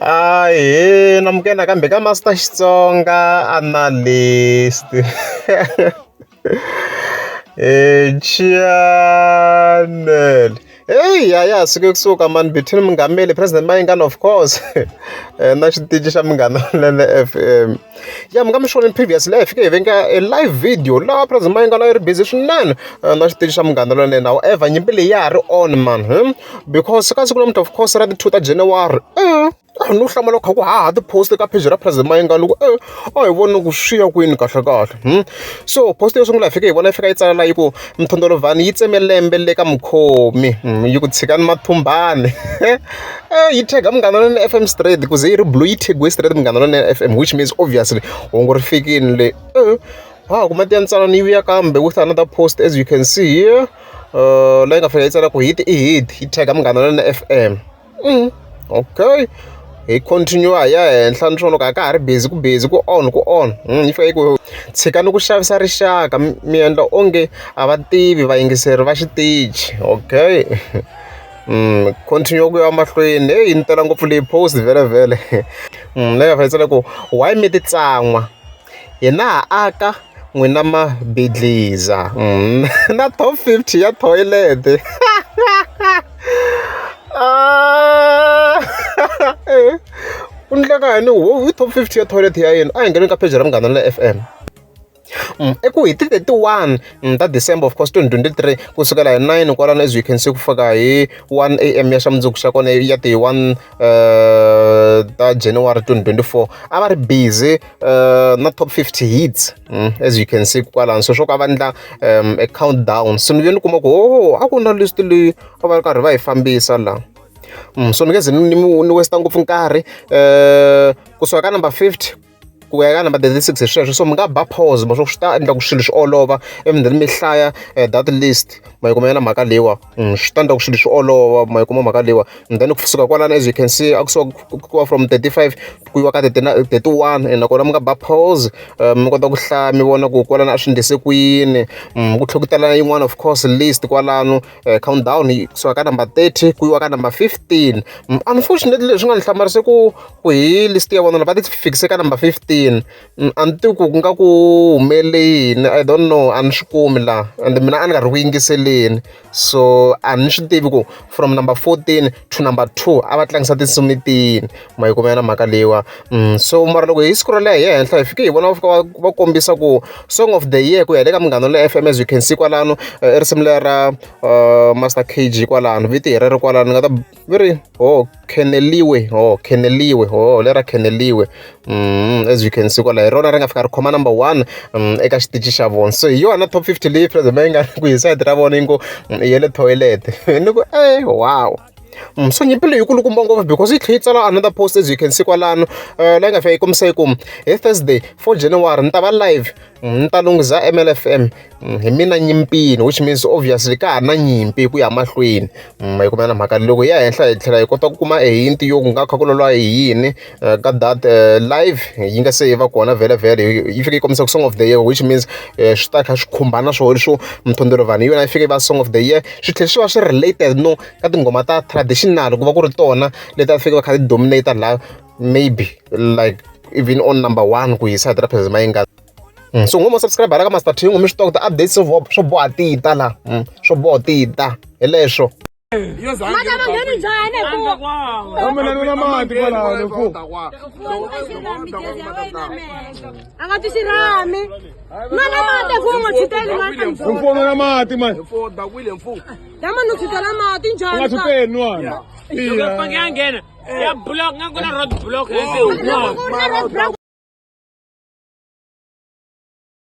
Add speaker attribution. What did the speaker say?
Speaker 1: Aye, namukela kambe ka Master Xitsonga analyst. Channel. Hey, yeah, sikusuka man between Mungameli President Mayengani, of course. Na xitichi xa Munghana Lonene FM. Yeah, mngamshona in previous life ke venga a live video la President Mayengani ri busy swinene na xitichi xa Munghana Lonene. However, nyimpi leyi ya ri on man, because ka siku of course ra the 2 January. No hlamala kha ku haha ti-post ka page ra President Mayengani loko a hi vona ku swiya kwini kahle. So post yo sungula fika hi vona fika yi tsala yi ku mthondolovhani yi tseme lembe le ka mukhomi yi ku tshikani mathumbani yi tag Munghana Lonene FM straight ku ze yi ri blue yi tagwe straight Munghana Lonene FM, which means obviously hungu ri fikini le kuma ti ya ntsala ni vuya kambe with another post as you can see here leyi nga fika yi tsala ku hit yi tag Munghana Lonene FM. Okay, hi continue ya henhla ni swona ka ha ri busy ku on yi fika yi ku tshikani ku xavisa rixaka mi endla onge a va tivi vayingiseri va xitichi. Okay. Continue ku ya mahlweni ni tela ngopfu leyi post vele leyi nga fanele ku why mi ti tsan'wa hina ha aka n'wina mabedliza na top 50 ya toilet. Undlaka yini wo top 50 ya toilet ya yena a hi ngheni ka page ra Munghana Lonene FM. Eku hi ti 31 ta December of course 2023 kusukela hi 9 kwalano as you can see ku fika hi 1 AM ya xamundzuku xa kona ya ti 1 ta January 2024 a va ri busy na top 50 hits as you can see kwalano. So swo ka va endla a countdown, so ni ve ni kuma ku a ku na list leyi a va ri karhi va hi fambisa la. So ni nge ze ni westa ngopfu nkarhi kusuka ka number 50 ku ya ka number 36 hi sweswo, so mi nga ba pause ma swo swi ta endla ku swilo swi olova even then mi hlaya that list ma yi kuma na mhaka leyiwa swi ta endla ku swilo swi olova ma yi kuma mhaka leyiwa. And then kusuka kwalano as you can see a kusuka from 35 ku yiwa ka 31 and nakona mi nga ba pause mi kota ku hlaya mi vona ku kwalano a swi endlise ku yini ku tlhokutela yin'wana of course list kwalano countdown kusuka ka number 30 ku yiwa ka number 15. Unfortunately leswi nga ni hlamarise ku hi list ya vona va ti fikise ka number 15 a ni tivi ku nga ku humelele yini, I don't know, a ni swi kumi la and mina a ni nga ri ku yingiseleni, so a ni swi tivi ku from number 14 to number 2 a va tlangisa tinsimu tini ma yi kuma na mhaka leyiwa. So mara loko hi scroll hi henhla hi fike hi vona va fika va kombisa ku song of the year ku ya le ka Munghana Lonene FM as you can see kwalano risimu lera Master KG kwalano viti hi rero kwalano nga ta viri Keneliwe lera Keneliwe as you can see kwala hi rona ri nga fika ri khoma number 1 eka xitichi xa vona. So hi yona top 50 leyi President Mayengani ku hi side ra vona ingo hi le toilet ni ku wow. So nyimpi leyi kulukumba ngopfu because yi tlhe yi tsala another post as you can see kwalano leyi nga fika yi kombisa ku hi Thursday 4 January ni ta va live ni ta lunghiza MLFM hi mina nyimpini, which means obviously ka ha ri na nyimpi ku ya mahlweni ma yi kuma na mhaka loko ya henhla hi tlhela hi kota ku kuma hint yo ku nga kha ku lolwa hi yini ka that live yi nga se yi va kona vele yi fika yi kombisa ku song of the year, which means swi ta kha swi khumbana swona leswo mthondolovhani yona yi fika yi va song of the year swi tlhela swi va swi related no ka tinghoma ta traditional ku va ku ri tona leti a fika va kha ti dominate la maybe like even on number 1 ku yisa ra President Mayengani. So ngomo subscribe ka Master T ngomi swi tiva ku ti-updates swo boha tita la swo boha tita hi leswo.
Speaker 2: Ya block nga kuna road block